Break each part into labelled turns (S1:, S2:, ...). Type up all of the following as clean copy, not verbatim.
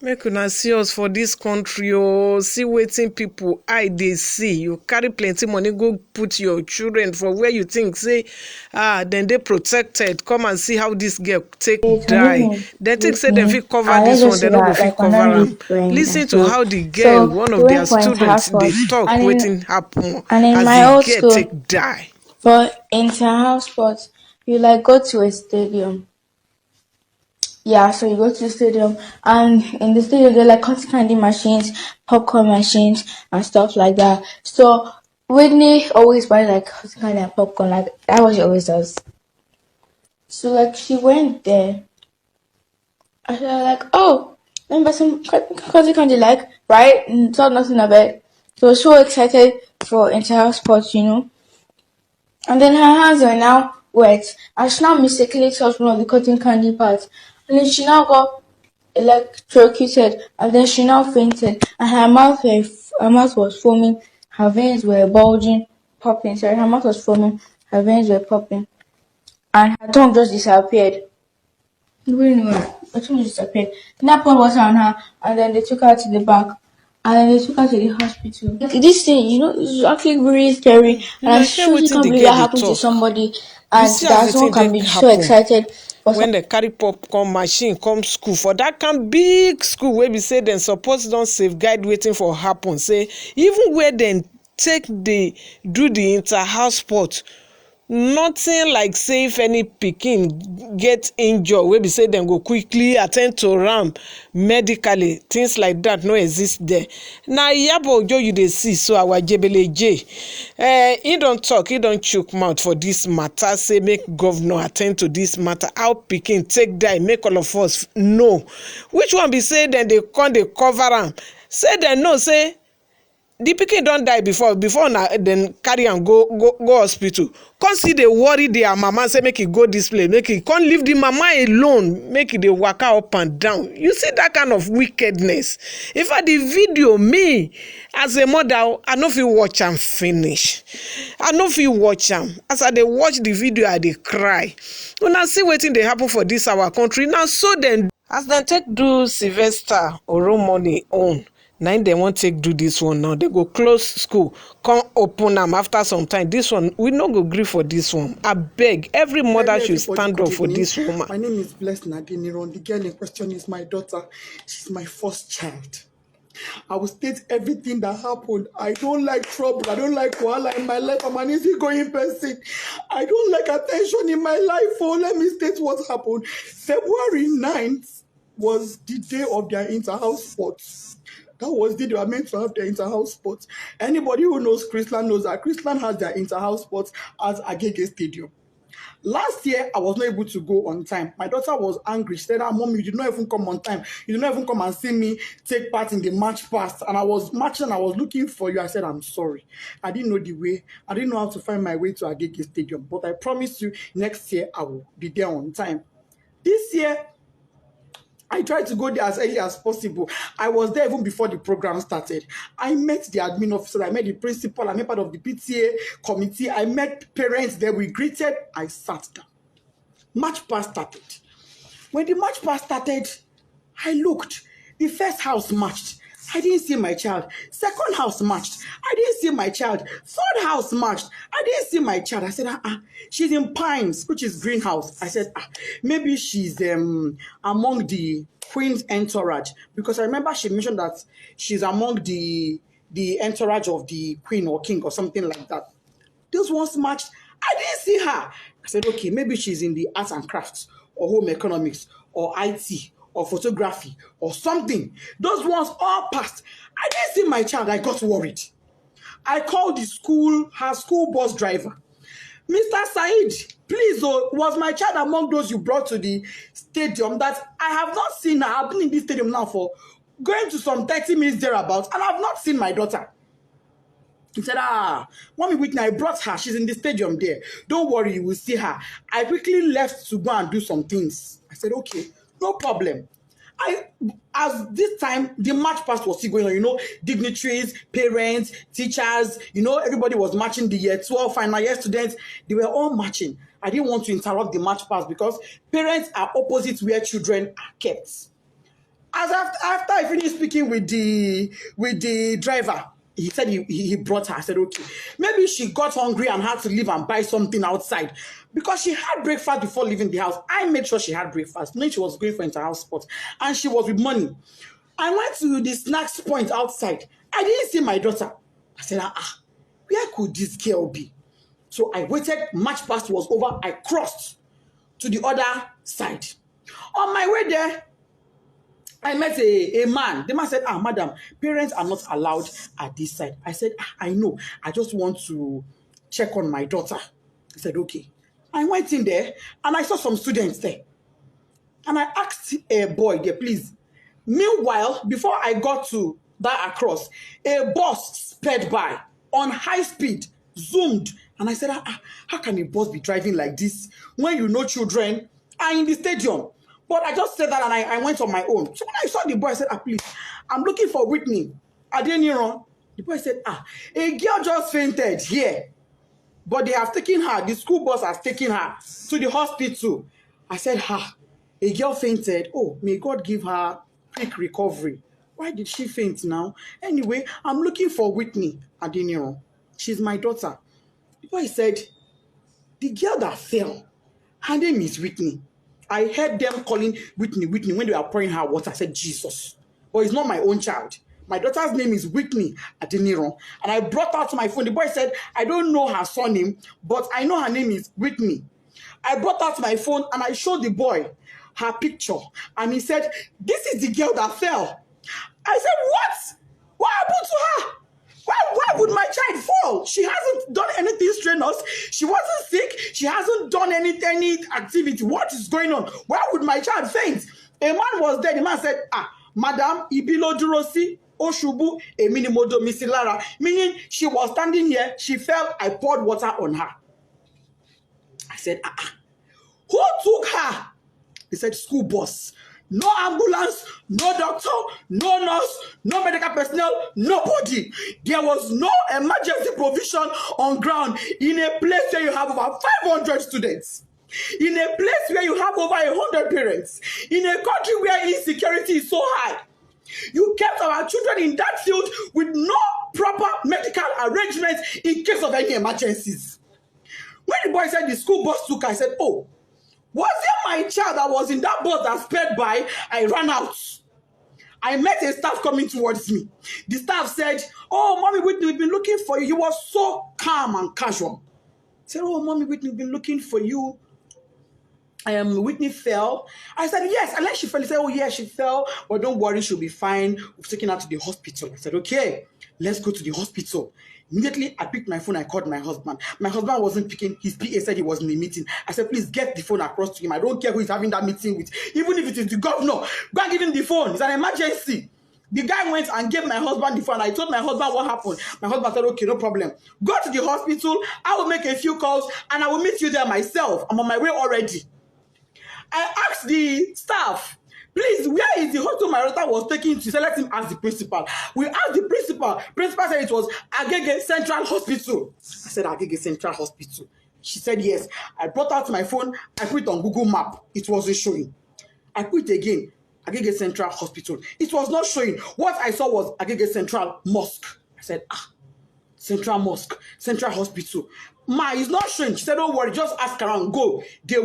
S1: Make una see us for this country, oh, see wetin people eye dey see. You carry plenty money, go put your children for where you think say then they protected. Come and see how this girl take die. They think say they fit cover this one, they no go fit cover am. Listen to how the girl, one of their students, they talk wetin happen as the girl take die.
S2: For inter-house sports, you like go to a stadium. Yeah, so you go to the stadium, and in the stadium there are like cotton candy machines, popcorn machines, and stuff like that. So Whitney always buys like cotton candy and popcorn, like that's what she always does. So like she went there, and she was like, "Oh, let me buy some cotton candy, like right?" And thought nothing of it. So so excited for inter-house sports, And then her hands were now wet, and she now mistakenly touched one of the cotton candy parts. And then she now got electrocuted, and then she now fainted, and her mouth was foaming, her veins were bulging, popping. Sorry, her mouth was foaming, her veins were popping, and her tongue just disappeared. Her tongue just disappeared. Then I poured water on her, and then they took her to the back. And then they took her to the hospital. Like, this thing, it's actually really scary. And I truly can't believe that happened to somebody. And that someone can be so excited.
S1: When they carry popcorn machine come school, for that kind big school where we say then suppose don't safeguard waiting for happen. Say, even where then do the inter-house sport, nothing like say if any pikin get injured wey be say dem go quickly attend to am medically, things like that no exist there. Na Iyabo Ojo you dey see so, our Jebele J, he don talk, he don chook mouth for this matter, say make governor attend to this matter, how pikin take die, make all of us know. Which one be say dem dey come dey cover am, say dem know say the pikin don die before na dem carry am go hospital, come see dey worry their mama say make e go this place, make e come leave the mama alone, make e dey waka up and down. You see that kind of wickedness. In fact, the video, me as a mother, I no fit watch am finish. I no fit watch am. As I dey watch the video, I dey cry. Una see wetin dey happen for this our country. Now so dem as dem take do Sylvester Oromoni own, na im dem wan take do this one now. They go close school, come open am after some time. This one, we no go gree for this one. Abeg, every mother should stand up for this woman.
S3: My name is Blessed Nadine. The girl in question is my daughter. She's my first child. I will state everything that happened. I don't like trouble. I don't like wahala in my life. I'm an easygoing person. I don't like attention in my life. Oh, let me state what happened. February 9th was the day of their inter-house sports. That was the day they were meant to have their inter-house sports. Anybody who knows Chrisland knows that Chrisland has their inter-house sports at Agege Stadium. Last year, I was not able to go on time. My daughter was angry. She said, Mom, you did not even come on time. You did not even come and see me take part in the match past. And I was marching, I was looking for you. I said, I'm sorry. I didn't know the way. I didn't know how to find my way to Agege Stadium. But I promise you, next year, I will be there on time. This year, I tried to go there as early as possible. I was there even before the program started. I met the admin officer, I met the principal, I met part of the PTA committee, I met parents there, we greeted, I sat down. Match pass started. When the match pass started, I looked. The first house matched. I didn't see my child. Second house matched. I didn't see my child. Third house matched. I didn't see my child. I said, she's in Pines, which is greenhouse. I said, maybe she's among the queen's entourage. Because I remember she mentioned that she's among the entourage of the queen or king or something like that. Those ones matched. I didn't see her. I said, okay, maybe she's in the arts and crafts or home economics or IT or photography or something. Those ones all passed. I didn't see my child. I got worried. I called her school bus driver. Mr. Said, please, was my child among those you brought to the stadium that I have not seen her? I've been in this stadium now for going to some 30 minutes thereabouts, and I've not seen my daughter. He said, Mommy Whitney, I brought her. She's in the stadium there. Don't worry, you will see her. I quickly left to go and do some things. I said, okay, no problem. As this time, the march past was still going on, dignitaries, parents, teachers, everybody was marching, the year 12 final year students, they were all marching. I didn't want to interrupt the march past because parents are opposite where children are kept. As after I finished speaking with the driver, he said he brought her. I said, okay, maybe she got hungry and had to leave and buy something outside because she had breakfast before leaving the house. I made sure she had breakfast, knowing she was going for inter-house sport, and she was with money. I went to the snacks point outside. I didn't see my daughter. I said, where could this girl be? So I waited. March past was over. I crossed to the other side. On my way there, I met a man. The man said, madam, parents are not allowed at this side. I said, I know. I just want to check on my daughter. He said, okay. I went in there and I saw some students there. And I asked a boy there, please. Meanwhile, before I got to that across, a bus sped by on high speed, zoomed. And I said, how can a bus be driving like this when you know children are in the stadium? But I just said that and I went on my own. So when I saw the boy, I said, please, I'm looking for Whitney. Adeniro. The boy said, a girl just fainted here. But they have taken her, the school bus has taken her to the hospital. I said, a girl fainted. Oh, may God give her quick recovery. Why did she faint now? Anyway, I'm looking for Whitney Adeniro. She's my daughter. The boy said, the girl that fell, her name is Whitney. I heard them calling Whitney when they were pouring her water. I said, Jesus. But it's not my own child. My daughter's name is Whitney Adeniro. And I brought out my phone. The boy said, I don't know her surname, but I know her name is Whitney. I brought out my phone and I showed the boy her picture. And he said, this is the girl that fell. I said, what? What happened to her? Why would my child fall? She hasn't done anything strenuous. She wasn't sick. She hasn't done any activity. What is going on? Why would my child faint? A man was there. The man said, Madam, Ibilo Durosi, Oshubu, Eminimodo Misilara. Meaning she was standing here. She fell. I poured water on her. I said, who took her? He said, school bus. No ambulance, no doctor, no nurse, no medical personnel, nobody. There was no emergency provision on ground in a place where you have over 500 students, in a place where you have over 100 parents, in a country where insecurity is so high. You kept our children in that field with no proper medical arrangements in case of any emergencies. When the boy said the school bus took her, I said, oh, was it my child that was in that bus that sped by? I ran out. I met a staff coming towards me. The staff said, oh, Mommy Whitney, we've been looking for you. He was so calm and casual. I said, oh, Mommy Whitney, we've been looking for you. Whitney fell. I said, yes. And then she fell. He said, oh, yeah, she fell. But don't worry, she'll be fine. We've taken her to the hospital. I said, okay, let's go to the hospital. Immediately, I picked my phone. I called my husband. My husband wasn't picking. His PA said he was in a meeting. I said, please get the phone across to him. I don't care who he's having that meeting with. Even if it is the governor, go and give him the phone. It's an emergency. The guy went and gave my husband the phone. I told my husband what happened. My husband said, okay, no problem. Go to the hospital. I will make a few calls and I will meet you there myself. I'm on my way already. I asked the staff, please, where is the hospital my daughter was taken to? So let him ask the principal. We asked the principal. Principal said it was Agege Central Hospital. I said, Agege Central Hospital. She said, yes. I brought out my phone. I put it on Google Map. It wasn't showing. I put it again. Agege Central Hospital. It was not showing. What I saw was Agege Central Mosque. I said, Central Mosque, Central Hospital. Ma, it's not showing. She said, don't worry, just ask around. Go. They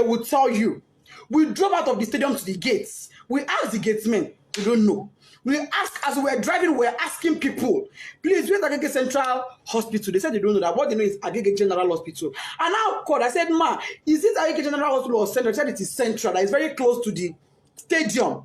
S3: would tell you. We drove out of the stadium to the gates. We asked the gatesmen. We don't know. We asked, as we were driving, we were asking people, please, where's Agege Central Hospital? They said they don't know that. What they know is Agege General Hospital. And now called, I said, ma, is it Agege General Hospital or Central? They said it is Central. That is very close to the stadium.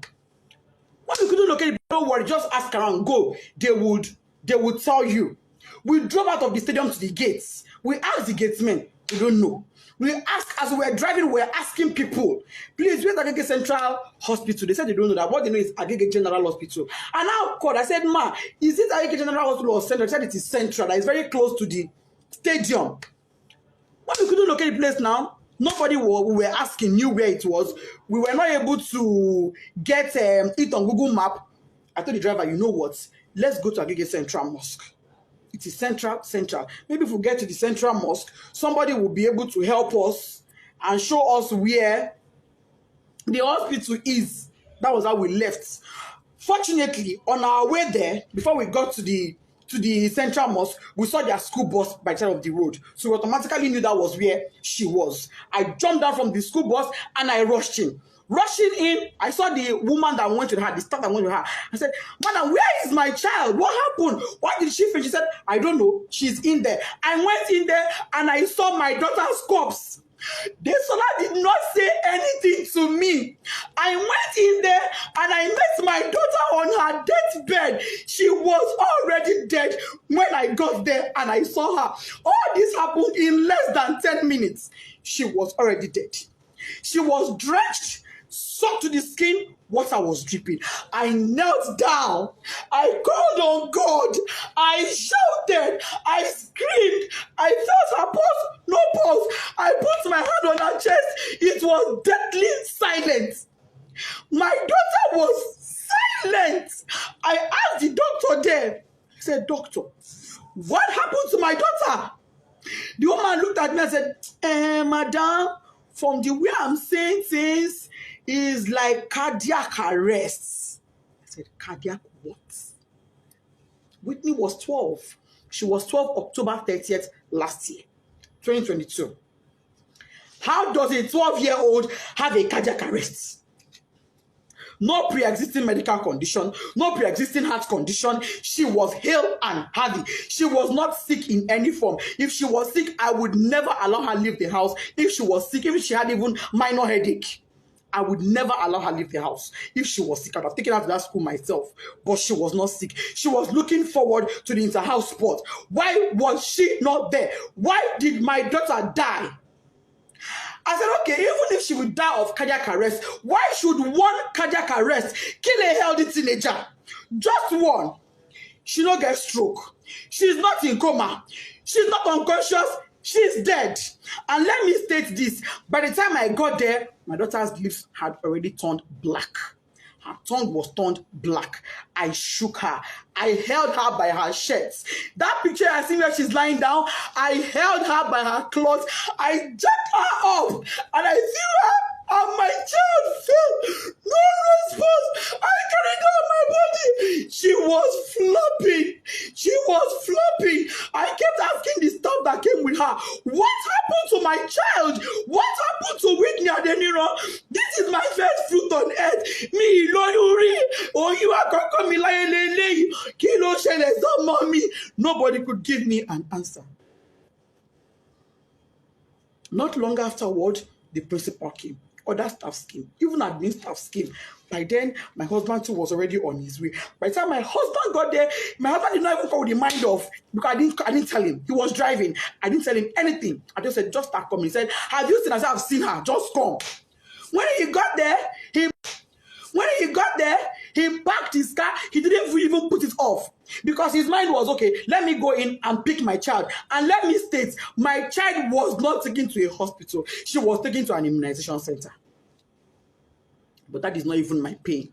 S3: What we couldn't locate, don't worry, just ask around. Go. They would tell you. We drove out of the stadium to the gates. We asked the gatesmen. We don't know. We asked, as we were driving, we were asking people, please, where's Agege Central Hospital? They said they don't know that. What they know is Agege General Hospital. And now called, I said, ma, is it Agege General Hospital or Central? They said it is Central. That is very close to the stadium. What we couldn't locate the place now, nobody we were asking knew where it was. We were not able to get it on Google Map. I told the driver, you know what? Let's go to Agege Central Mosque. It is central. Maybe if we get to the Central Mosque, somebody will be able to help us and show us where the hospital is. That was how we left. Fortunately, on our way there, before we got to the central mosque, we saw their school bus by the side of the road. So we automatically knew that was where she was. I jumped down from the school bus and I rushed in. Rushing in, I saw the woman that went with her, the staff that went with her. I said, Madam, where is my child? What happened? Why did she faint? She said, I don't know. She's in there. I went in there and I saw my daughter's corpse. Desola did not say anything to me. I went in there and I met my daughter on her deathbed. She was already dead when I got there and I saw her. All this happened in less than 10 minutes. She was already dead. She was drenched, soaked to the skin. Water was dripping. I knelt down. I called on God. I shouted. I screamed. I felt her pulse. No pulse. I put my hand on her chest. It was deathly silent. My daughter was silent. I asked the doctor there. He said, Doctor, what happened to my daughter? The woman looked at me and said, Madam, from the way I'm saying things, is like cardiac arrest. I said, cardiac what? Whitney was 12. She was 12 October 30th last year, 2022. How does a 12-year-old have a cardiac arrest? No pre-existing medical condition, no pre-existing heart condition. She was hale and healthy. She was not sick in any form. If she was sick, I would never allow her leave the house. If she was sick, if she had even minor headache, I would never allow her leave the house. If she was sick, I'd have taken her to that school myself. But she was not sick. She was looking forward to the inter-house sport. Why was she not there? Why did my daughter die? I said, okay, even if she would die of cardiac arrest, why should one cardiac arrest kill a healthy teenager? Just one. She don't get stroke. She's not in coma. She's not unconscious. She's dead. And let me state this. By the time I got there, my daughter's lips had already turned black. Her tongue was turned black. I shook her. I held her by her shirts. That picture I see where she's lying down, I held her by her clothes. I jacked her up and I threw her and my child fell. No response. I carried her on my body. She was flopping. She was flopping. I kept asking the staff that came with her, what happened to my child? What happened to Whitney Adeniro? This is my first fruit on earth. Me, Lori, oh, you are going to come in Kilo Shele, so mommy. Nobody could give me an answer. Not long afterward, the principal came. Other staff came, even admin staff came. By then, my husband too was already on his way. By the time my husband got there, my husband did not even come with the mind of, because I didn't tell him. He was driving. I didn't tell him anything. I just said, just start coming. He said, have you seen her? I said, I've seen her. Just come. When he got there, he parked his car. He didn't even put it off because his mind was, okay, let me go in and pick my child. And let me state, my child was not taken to a hospital. She was taken to an immunization center. But that is not even my pain.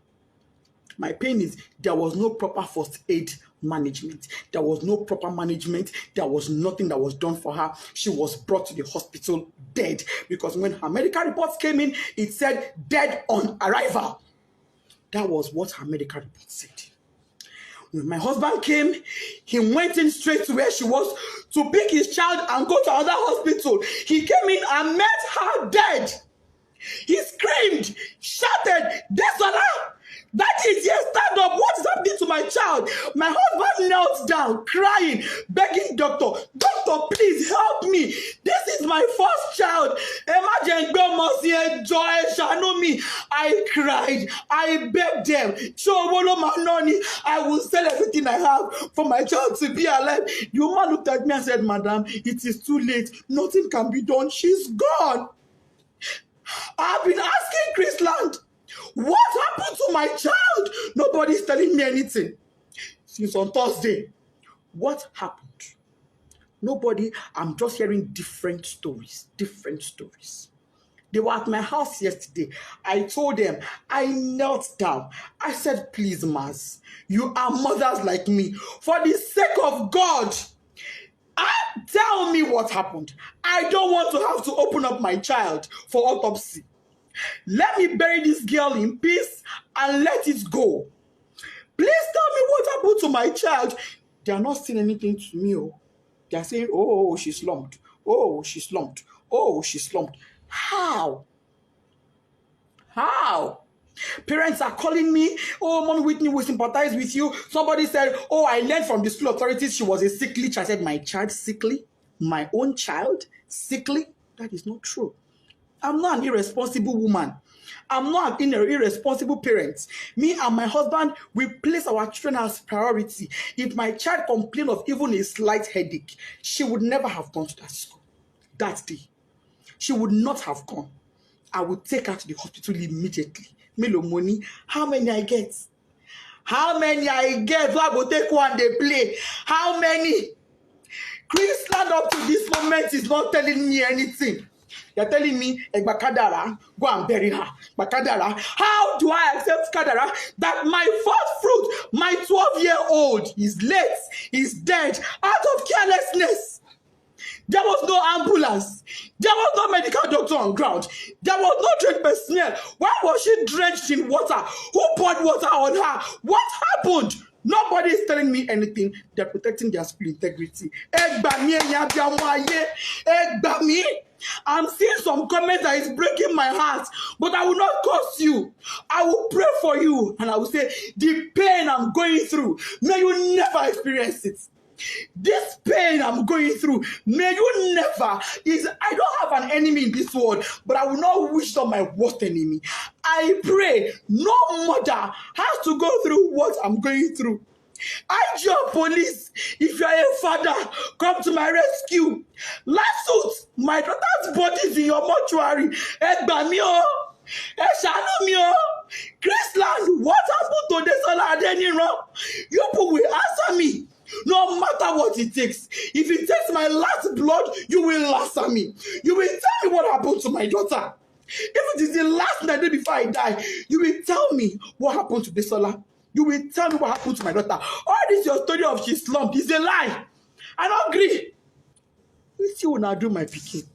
S3: My pain is there was no proper first aid management. There was no proper management. There was nothing that was done for her. She was brought to the hospital dead because when her medical reports came in, it said dead on arrival. That was what her medical report said. When my husband came, he went in straight to where she was to pick his child and go to another hospital. He came in and met her dead. He screamed, shouted, Desola! That is, yes, stand up. What is happening to my child? My husband knelt down, crying, begging doctor, please help me. This is my first child. Imagine God must hear joy, shall me. I cried. I begged them. I will sell everything I have for my child to be alive. The woman looked at me and said, Madam, it is too late. Nothing can be done. She's gone. I've been asking Chrisland, what happened to my child? Nobody's telling me anything. Since on Thursday, what happened? Nobody, I'm just hearing different stories. They were at my house yesterday. I told them, I knelt down. I said, please, Mas, you are mothers like me. For the sake of God, tell me what happened. I don't want to have to open up my child for autopsy. Let me bury this girl in peace and let it go. Please tell me what happened to my child. They are not saying anything to me. Oh. They are saying, oh, she's slumped. Oh, she's slumped. Oh, she's slumped. How? How? Parents are calling me, oh, Mommy Whitney will sympathize with you. Somebody said, oh, I learned from the school authorities she was a sickly child. I said, my child sickly? My own child sickly? That is not true. I'm not an irresponsible woman. I'm not an irresponsible parent. Me and my husband, we place our children as priority. If my child complained of even a slight headache, she would never have gone to that school that day. She would not have gone. I would take her to the hospital immediately. Melo money, how many I get? How many I get? So I go take one, they play. How many? Chrisland up to this moment is not telling me anything. They're telling me, Kadara, go and bury her. Kadara, how do I accept Kadara that my first fruit, my 12-year-old, is late, is dead, out of carelessness? There was no ambulance. There was no medical doctor on ground. There was no trained personnel. Why was she drenched in water? Who poured water on her? What happened? Nobody is telling me anything. They're protecting their school integrity. I'm seeing some comments that is breaking my heart, but I will not curse you. I will pray for you, and I will say, the pain I'm going through, may you never experience it. This pain I'm going through, may you never. I don't have an enemy in this world, but I will not wish on my worst enemy. I pray no mother has to go through what I'm going through. IG police, if you are a father, come to my rescue. Last suit, my daughter's body is in your mortuary. Chrisland, what happened to Desola Adeniro? You people will answer me. No matter what it takes. If it takes my last blood, you will answer me. You will tell me what happened to my daughter. If it is the last night before I die, you will tell me what happened to Desola. You will tell me what happened to my daughter. All this your story of she slumped is a lie. I don't agree. You see when I do my picking.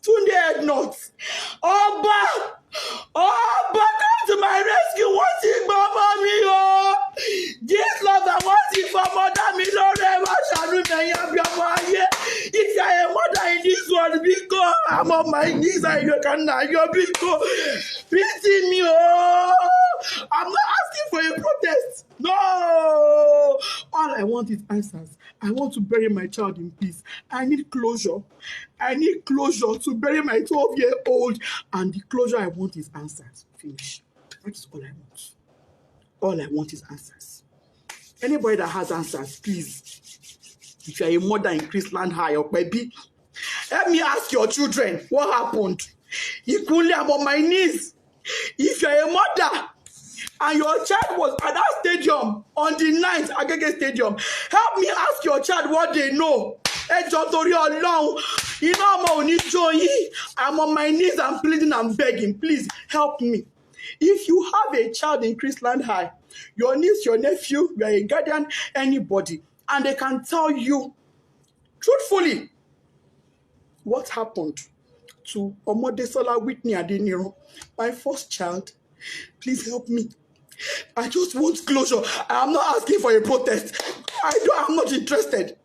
S3: Tunde head nuts. Oba, come to my rescue. What's it, Mama me? Oh, this love that wants it for mother me. If you are a mother in this world, because I'm on my knees and you cannot, you're because pity me. Oh, I'm not asking for a protest. No, all I want is answers. I want to bury my child in peace. I need closure. I need closure to bury my 12-year-old. And the closure I want is answers. Finish. That's all I want. All I want is answers. Anybody that has answers, please. If you're a mother in Chrisland High or baby, help me ask your children what happened. Equally, I'm on my knees. If you're a mother and your child was at that stadium on the 9th Agege Stadium, help me ask your child what they know. I'm on my knees, I'm pleading, I'm begging. Please help me. If you have a child in Chrisland High, your niece, your nephew, you are a guardian, anybody, and they can tell you truthfully what happened to Omodesola Whitney Adeniro, my first child, please help me. I just want closure. I'm not asking for a protest. I'm not interested.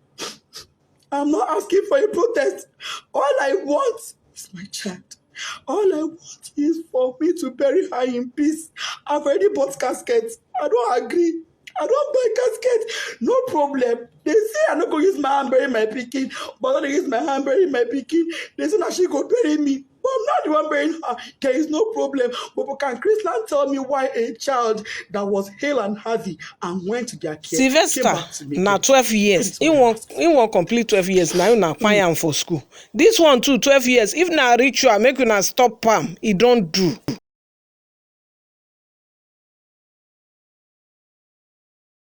S3: I'm not asking for a protest. All I want is my child. All I want is for me to bury her in peace. I've already bought caskets. I don't agree. I don't buy casket. No problem. They say I'm not going to use my hand bury my pikin, but when I use my hand bury my pikin, they say that she go bury me. But I'm not the one burying her. There is no problem. But can Chrisland tell me why a child that was hale and healthy and went to their care
S1: Sylvester,
S3: came back to me?
S1: now 12 years. He won't complete 12 years. Now you not paying for school. This one too, 12 years. If na ritual, make you not stop palm. It don't do.